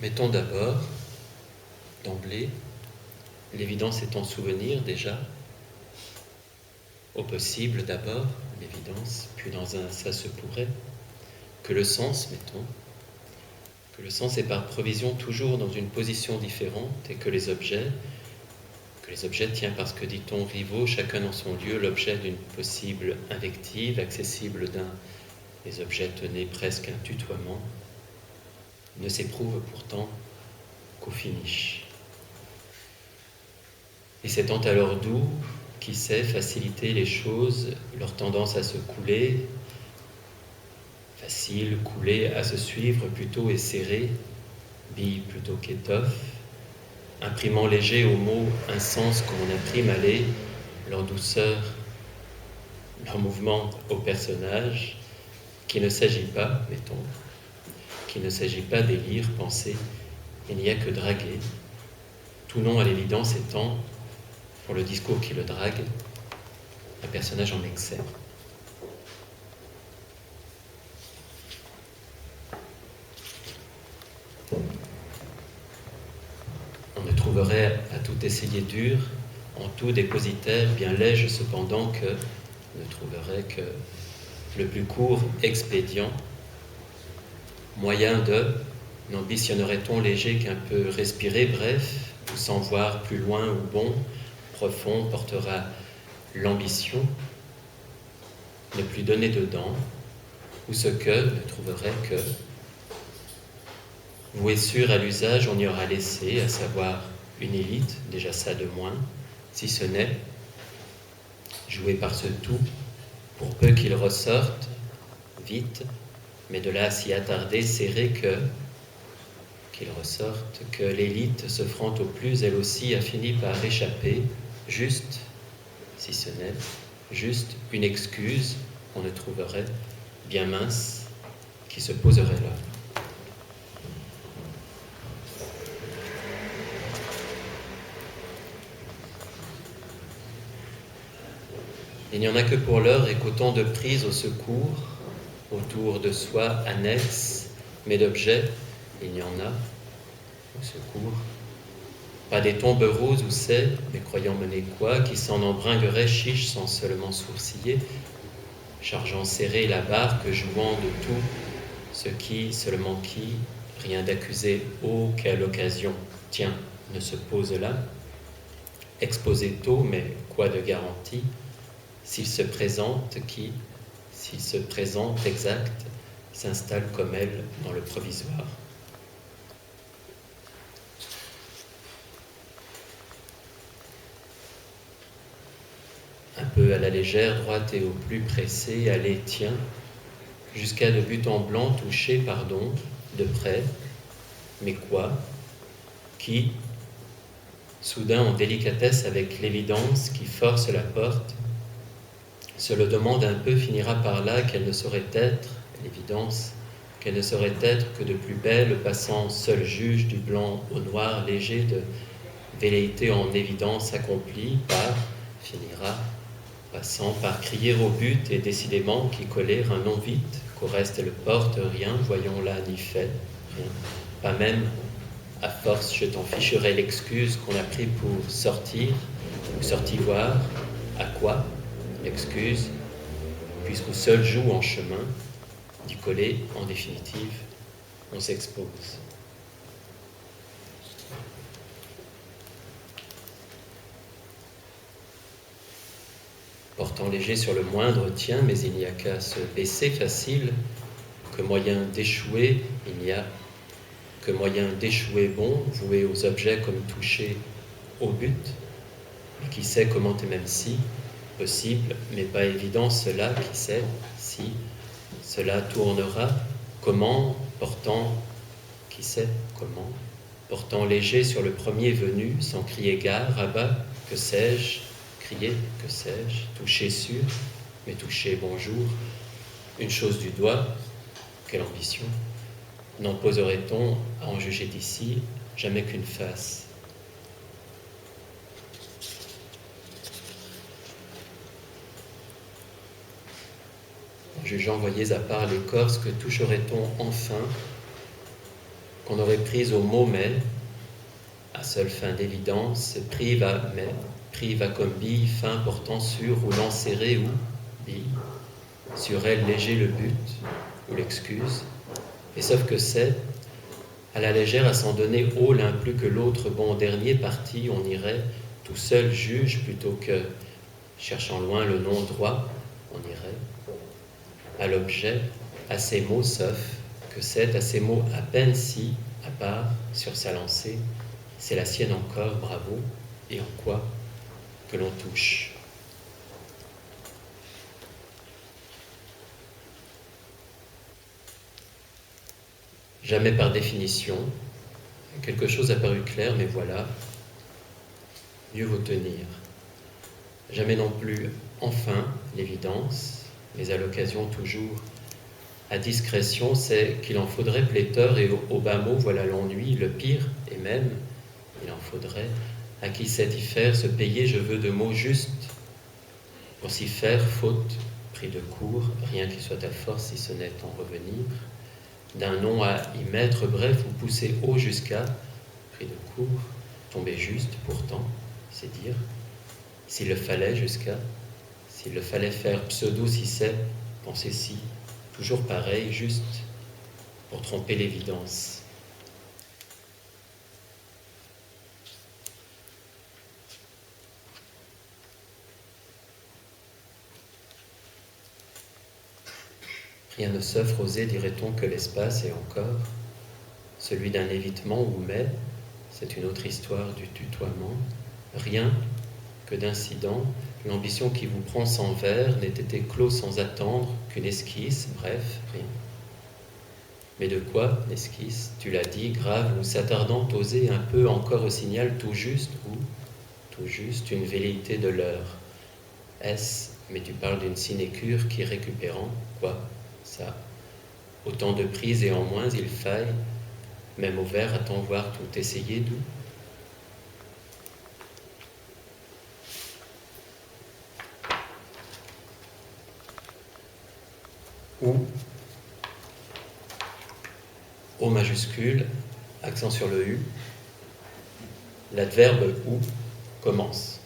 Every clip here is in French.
Mettons d'abord, d'emblée, l'évidence étant souvenir déjà, au possible d'abord, l'évidence, puis dans un ça se pourrait, que le sens, mettons, que le sens est par provision toujours dans une position différente et que les objets, tiens, parce que dit-on rivaux, chacun dans son lieu, l'objet d'une possible invective, accessible d'un des objets tenait presque un tutoiement, ne s'éprouvent pourtant qu'au finish. Et s'étant alors doux, qui sait faciliter les choses, leur tendance à se couler, facile, couler, à se suivre plutôt et serré, bille plutôt qu'étoffe, imprimant léger aux mots un sens comme on imprime à l'est, leur douceur, leur mouvement au personnage, qu'il ne s'agit pas, mettons, qu'il ne s'agit pas d'élire, penser, il n'y a que draguer, tout nom à l'évidence étant, pour le discours qui le drague, un personnage en excès. On ne trouverait à tout essayer dur, en tout dépositaire bien léger cependant que, ne trouverait que le plus court expédient, moyen de, n'ambitionnerait-on léger qu'un peu respirer, bref, ou sans voir plus loin ou bon, profond, portera l'ambition, ne plus donner dedans, ou ce que, ne trouverait que, voué sûr à l'usage, on y aura laissé, à savoir une élite, déjà ça de moins, si ce n'est, joué par ce tout, pour peu qu'il ressorte, vite, mais de là à s'y attarder, serré qu'il ressorte, que l'élite, se ferant au plus, elle aussi, a fini par échapper, juste, si ce n'est, juste une excuse qu'on ne trouverait, bien mince, qui se poserait là. Il n'y en a que pour l'heure et qu'autant de prises au secours, autour de soi annexes, mais d'objets, il y en a au secours. Pas des tombes roses où c'est, mais croyant mener quoi, qui s'en embringuerait chiche sans seulement sourciller, chargeant serré la barque, jouant de tout, ce qui, seulement qui, rien d'accusé, oh, quelle occasion, tiens, ne se pose là, exposé tôt, mais quoi de garantie, s'il se présente, qui, s'il se présente exact, s'installe comme elle dans le provisoire. Un peu à la légère, droite et au plus pressé, allez, tiens, jusqu'à de but en blanc touché, pardon, de près, mais quoi, qui, soudain en délicatesse avec l'évidence qui force la porte, se le demande un peu, finira par là qu'elle ne saurait être, l'évidence, qu'elle ne saurait être que de plus belle, passant seul juge du blanc au noir, léger de velléité en évidence accomplie, par, finira, passant par crier au but et décidément qui coller un nom vite, qu'au reste elle porte rien, voyons là ni fait, rien, pas même, à force je t'en ficherai l'excuse qu'on a pris pour sortir, ou sortir voir, à quoi l'excuse, puisqu'au seul joue en chemin, d'y coller, en définitive, on s'expose. Portant léger sur le moindre tien, mais il n'y a qu'à se baisser facile, que moyen d'échouer, il n'y a que moyen d'échouer bon, voué aux objets comme touché au but, et qui sait comment et même si, possible, mais pas évident cela, qui sait, si, cela tournera, comment, portant, qui sait, comment, portant léger sur le premier venu, sans crier gare, rabat, que sais-je, crier, que sais-je, toucher sûr, mais toucher bonjour, une chose du doigt, quelle ambition, n'en poserait-on, à en juger d'ici, jamais qu'une face. En jugeant, voyez à part l'écorce, que toucherait-on enfin, qu'on aurait prise au mot mais, à seule fin d'évidence, prive à comme bille, fin portant sur ou l'enserrer ou bille, sur elle léger le but ou l'excuse, et sauf que c'est, à la légère, à s'en donner haut l'un plus que l'autre, bon dernier parti, on irait tout seul juge plutôt que, cherchant loin le nom droit, on irait à l'objet, à ces mots, sauf que c'est à ces mots à peine si, à part, sur sa lancée, c'est la sienne encore, bravo, et en quoi que l'on touche. Jamais par définition, quelque chose a paru clair, mais voilà, mieux vaut tenir. Jamais non plus, enfin, l'évidence, mais à l'occasion toujours, à discrétion, c'est qu'il en faudrait pléthore, et au bas mot, voilà l'ennui, le pire, et même, il en faudrait, à qui sait y faire, se payer, je veux de mots justes, pour s'y faire, faute, pris de court, rien qui soit à force, si ce n'est en revenir, d'un nom à y mettre, bref, ou pousser haut jusqu'à, pris de court, tomber juste, pourtant, c'est dire, s'il le fallait jusqu'à, s'il le fallait faire pseudo, si c'est, penser si, toujours pareil, juste, pour tromper l'évidence. Rien ne s'offre osé, dirait-on, que l'espace, et encore, celui d'un évitement ou mais, c'est une autre histoire du tutoiement, rien que d'incident, l'ambition qui vous prend sans verre n'ait été clos sans attendre qu'une esquisse, bref, rien. Mais de quoi, l'esquisse, tu l'as dit, grave ou s'attardant, oser un peu encore au signal tout juste, ou, tout juste, une velléité de l'heure. Est-ce, mais tu parles d'une sinécure qui récupérant, quoi, ça, autant de prises et en moins il faille, même au vert, à t'en voir tout essayer d'où. Ou, O majuscule, accent sur le U, l'adverbe ou commence.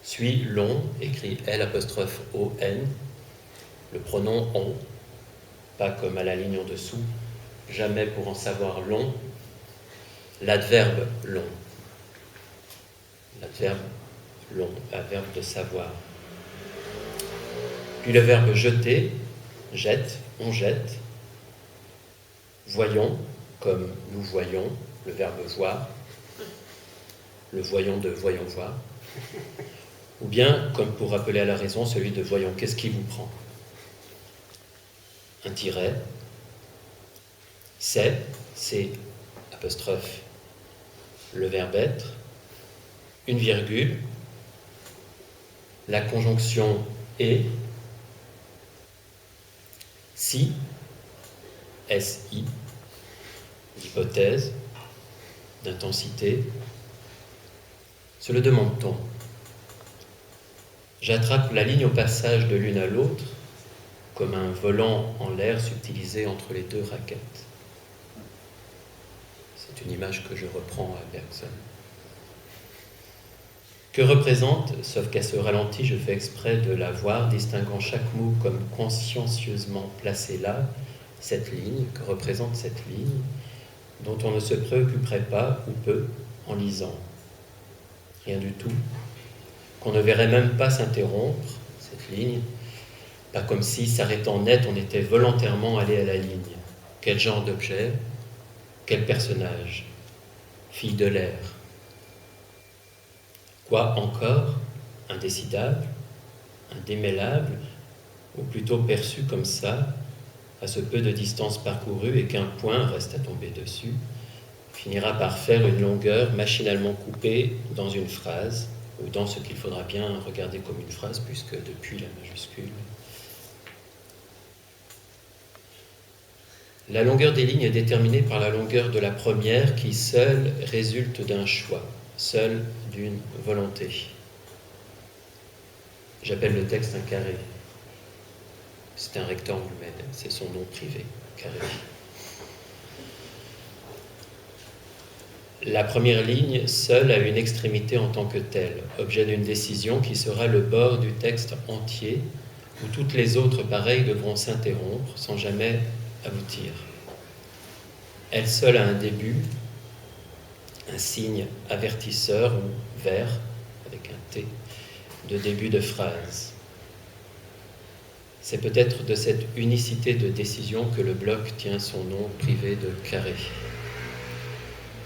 Suit long, écrit L''ON, le pronom on, pas comme à la ligne en dessous, jamais pour en savoir long, l'adverbe long. L'adverbe long, adverbe de savoir. Puis le verbe jeter, jette, on jette. Voyons, comme nous voyons, le verbe voir. Le voyons de voyons voir. Ou bien, comme pour rappeler à la raison, celui de voyons, qu'est-ce qui vous prend? Un tiret. C'est, apostrophe, le verbe être. Une virgule. La conjonction et. Si, SI, d'hypothèse, d'intensité. Se le demande-t-on? J'attrape la ligne au passage de l'une à l'autre, comme un volant en l'air subtilisé entre les deux raquettes. C'est une image que je reprends à Bergson. Que représente, sauf qu'à ce ralenti, je fais exprès de la voir, distinguant chaque mot comme consciencieusement placé là, cette ligne, que représente cette ligne, dont on ne se préoccuperait pas, ou peu, en lisant. Rien du tout. Qu'on ne verrait même pas s'interrompre, cette ligne, pas comme si, s'arrêtant net, on était volontairement allé à la ligne. Quel genre d'objet? Quel personnage? Fille de l'air. Quoi encore? Indécidable, indémêlable, ou plutôt perçu comme ça, à ce peu de distance parcourue et qu'un point reste à tomber dessus, finira par faire une longueur machinalement coupée dans une phrase, ou dans ce qu'il faudra bien regarder comme une phrase, puisque depuis la majuscule. La longueur des lignes est déterminée par la longueur de la première qui seule résulte d'un choix, seule d'une volonté. J'appelle le texte un carré. C'est un rectangle, mais c'est son nom privé, carré. La première ligne seule a une extrémité en tant que telle, objet d'une décision qui sera le bord du texte entier, où toutes les autres pareilles devront s'interrompre sans jamais aboutir. Elle seule a un début, un signe avertisseur ou vert, avec un T, de début de phrase. C'est peut-être de cette unicité de décision que le bloc tient son nom privé de carré.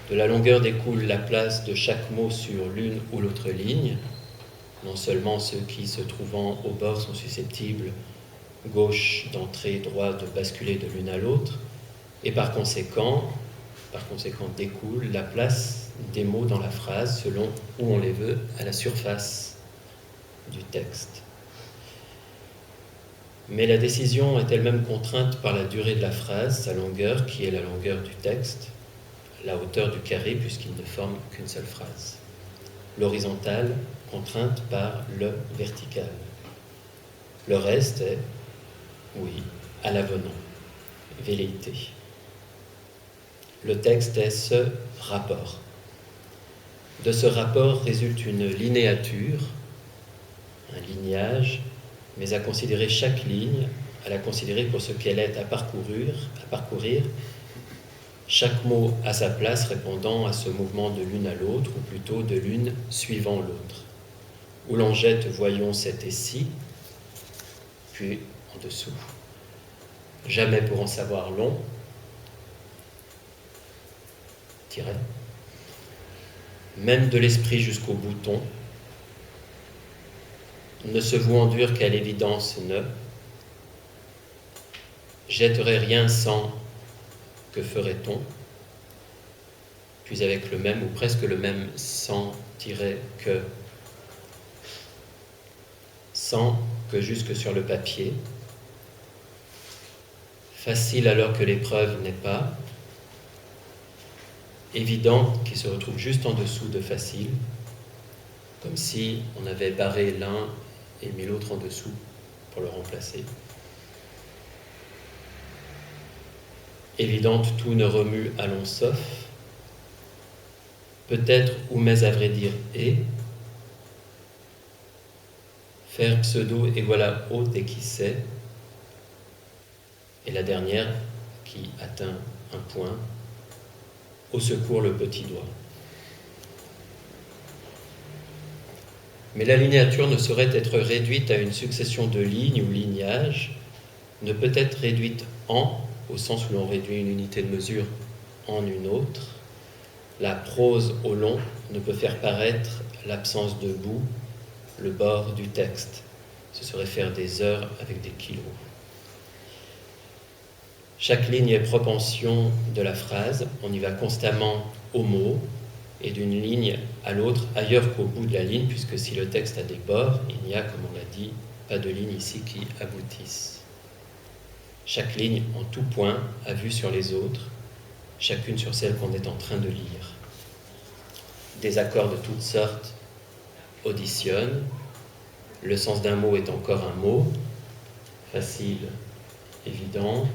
De la longueur découle la place de chaque mot sur l'une ou l'autre ligne. Non seulement ceux qui, se trouvant au bord, sont susceptibles, gauche d'entrer, droite de basculer de l'une à l'autre, et par conséquent découle la place des mots dans la phrase selon où on les veut à la surface du texte. Mais la décision est elle-même contrainte par la durée de la phrase, sa longueur, qui est la longueur du texte, la hauteur du carré, puisqu'il ne forme qu'une seule phrase. L'horizontale, contrainte par le vertical. Le reste est, oui, à l'avenant, velléité. Le texte est ce rapport. De ce rapport résulte une linéature, un lignage, mais à considérer chaque ligne, à la considérer pour ce qu'elle est à parcourir, chaque mot à sa place répondant à ce mouvement de l'une à l'autre, ou plutôt de l'une suivant l'autre. Où l'on jette, voyons cet ici, puis en dessous. Jamais pour en savoir long, tiret. Même de l'esprit jusqu'au bouton, ne se vouant dur qu'à l'évidence ne, jetterait rien sans, que ferait-on? Puis avec le même ou presque le même sans que, sans que jusque sur le papier, facile alors que l'épreuve n'est pas, évident qui se retrouve juste en dessous de facile, comme si on avait barré l'un et mis l'autre en dessous pour le remplacer. Évidente, tout ne remue allons sauf, peut-être ou mais à vrai dire et, faire pseudo et voilà haute et qui sait, et la dernière qui atteint un point, au secours le petit doigt. Mais la linéature ne saurait être réduite à une succession de lignes ou lignages, ne peut être réduite en, au sens où l'on réduit une unité de mesure en une autre. La prose au long ne peut faire paraître l'absence de bout, le bord du texte. Ce serait faire des heures avec des kilos. Chaque ligne est propension de la phrase, on y va constamment au mot, et d'une ligne à l'autre, ailleurs qu'au bout de la ligne, puisque si le texte a des bords, il n'y a, comme on l'a dit, pas de ligne ici qui aboutissent. Chaque ligne en tout point a vue sur les autres, chacune sur celle qu'on est en train de lire. Des accords de toutes sortes auditionnent, le sens d'un mot est encore un mot, facile, évidente,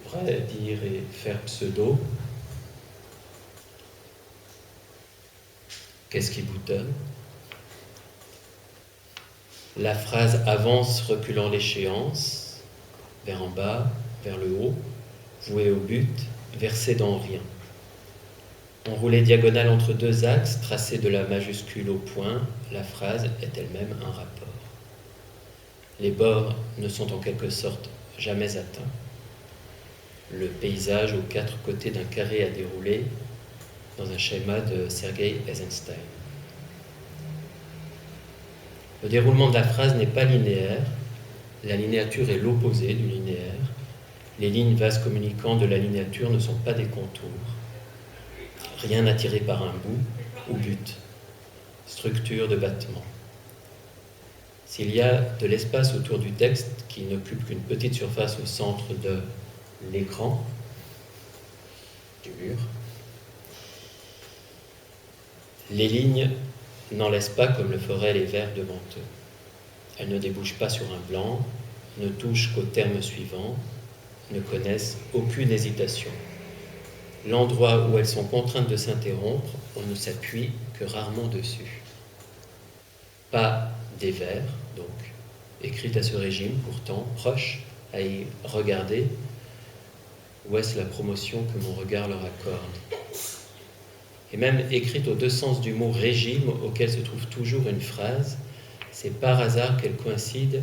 vrai, dire et faire pseudo. Qu'est-ce qui boutonne? La phrase avance reculant l'échéance, vers en bas, vers le haut, vouée au but, versée dans rien. Enroulée diagonale entre deux axes, tracée de la majuscule au point, la phrase est elle-même un rapport. Les bords ne sont en quelque sorte jamais atteints. Le paysage aux quatre côtés d'un carré à dérouler dans un schéma de Sergei Eisenstein. Le déroulement de la phrase n'est pas linéaire, la linéature est l'opposé du linéaire. Les lignes vases communicants de la linéature ne sont pas des contours. Rien attiré par un bout ou but. Structure de battement. S'il y a de l'espace autour du texte qui n'occupe qu'une petite surface au centre de l'écran, du mur, les lignes n'en laissent pas comme le feraient les vers devant eux. Elles ne débouchent pas sur un blanc, ne touchent qu'au terme suivant, ne connaissent aucune hésitation. l'endroit où elles sont contraintes de s'interrompre, on ne s'appuie que rarement dessus. Pas des vers, donc, écrites à ce régime, pourtant proches à y regarder, ou est-ce la promotion que mon regard leur accorde? Et même écrites aux deux sens du mot régime, auquel se trouve toujours une phrase, c'est par hasard qu'elles coïncident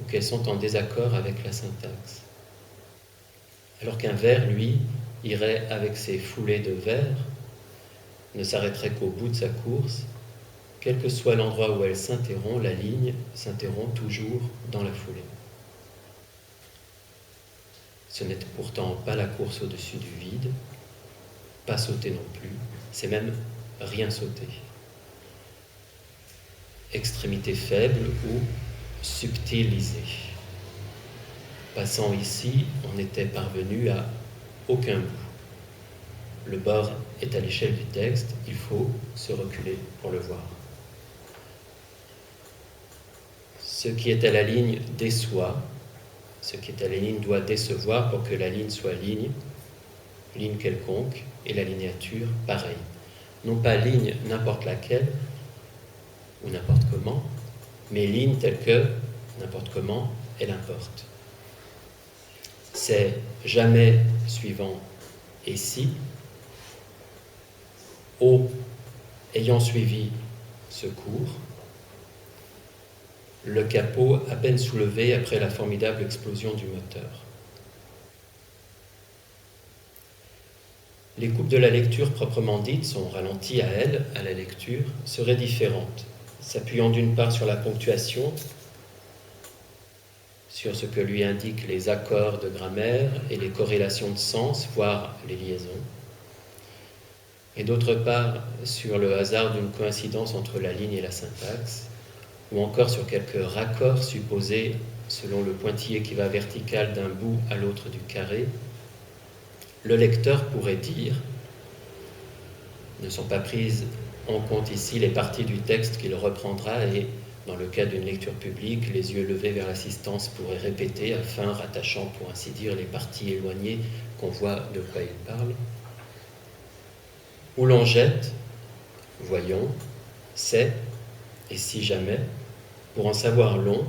ou qu'elles sont en désaccord avec la syntaxe. Alors qu'un vers, lui, irait avec ses foulées de vers, ne s'arrêterait qu'au bout de sa course, quel que soit l'endroit où elle s'interrompt, la ligne s'interrompt toujours dans la foulée. Ce n'est pourtant pas la course au-dessus du vide, pas sauter non plus, c'est même rien sauter. Extrémité faible ou subtilisée. Passant ici, on n'était parvenu à aucun bout. Le bord est à l'échelle du texte, il faut se reculer pour le voir. Ce qui est à la ligne déçoit, ce qui est à la ligne doit décevoir pour que la ligne soit ligne quelconque, et la lignature pareille. Non pas ligne n'importe laquelle, ou n'importe comment, mais ligne telle que, n'importe comment, elle importe. C'est jamais suivant et si, au ayant suivi ce cours, le capot à peine soulevé après la formidable explosion du moteur. Les coupes de la lecture proprement dite sont ralenties à elle, à la lecture, seraient différentes, s'appuyant d'une part sur la ponctuation, sur ce que lui indiquent les accords de grammaire et les corrélations de sens, voire les liaisons, et d'autre part sur le hasard d'une coïncidence entre la ligne et la syntaxe, ou encore sur quelques raccords supposés selon le pointillé qui va vertical d'un bout à l'autre du carré. Le lecteur pourrait dire, ne sont pas prises en compte ici les parties du texte qu'il reprendra et, dans le cas d'une lecture publique, les yeux levés vers l'assistance pourraient répéter afin, rattachant pour ainsi dire les parties éloignées qu'on voit de quoi il parle. Où l'on jette, voyons, c'est, et si jamais, pour en savoir long,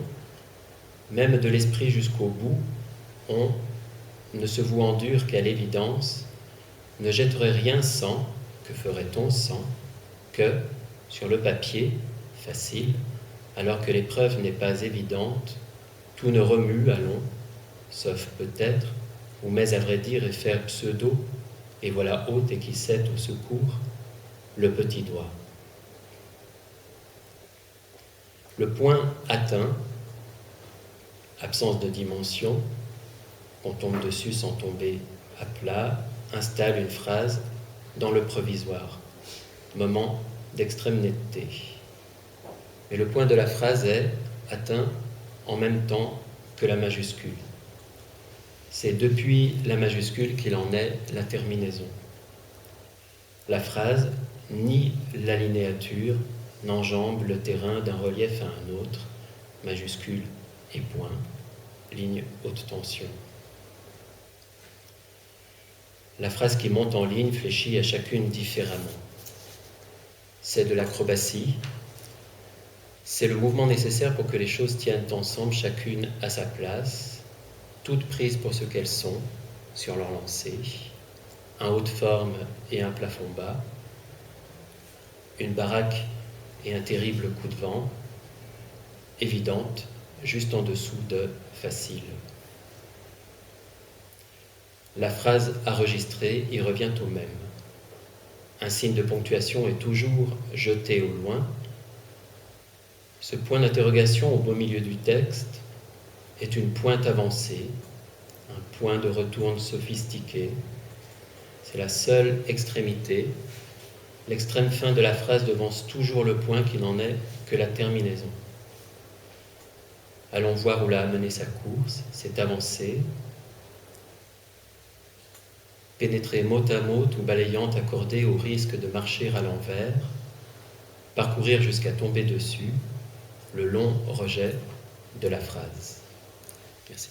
même de l'esprit jusqu'au bout, on, ne se vouant dur qu'à l'évidence, ne jetterait rien sans, que ferait-on sans, que, sur le papier, facile, alors que l'épreuve n'est pas évidente, tout ne remue, allons, sauf peut-être, ou mais à vrai dire et faire pseudo, et voilà haute et qui sait au secours, le petit doigt. Le point atteint, absence de dimension, on tombe dessus sans tomber à plat, installe une phrase dans le provisoire, moment d'extrême netteté. Mais le point de la phrase est atteint en même temps que la majuscule. C'est depuis la majuscule qu'il en est la terminaison. La phrase ni l'alinéature n'enjambe le terrain d'un relief à un autre, majuscule et point, ligne haute tension. La phrase qui monte en ligne fléchit à chacune différemment. C'est de l'acrobatie, c'est le mouvement nécessaire pour que les choses tiennent ensemble, chacune à sa place, toutes prises pour ce qu'elles sont, sur leur lancée, un haut de forme et un plafond bas, une baraque et un terrible coup de vent, évidente, juste en dessous de facile. La phrase enregistrée y revient au même. Un signe de ponctuation est toujours jeté au loin. Ce point d'interrogation au beau milieu du texte est une pointe avancée, un point de retourne sophistiqué. C'est la seule extrémité. L'extrême fin de la phrase devance toujours le point qui n'en est que la terminaison. Allons voir où l'a amené sa course, cette avancée, pénétrer mot à mot ou balayante accordée au risque de marcher à l'envers, parcourir jusqu'à tomber dessus, le long rejet de la phrase. Merci.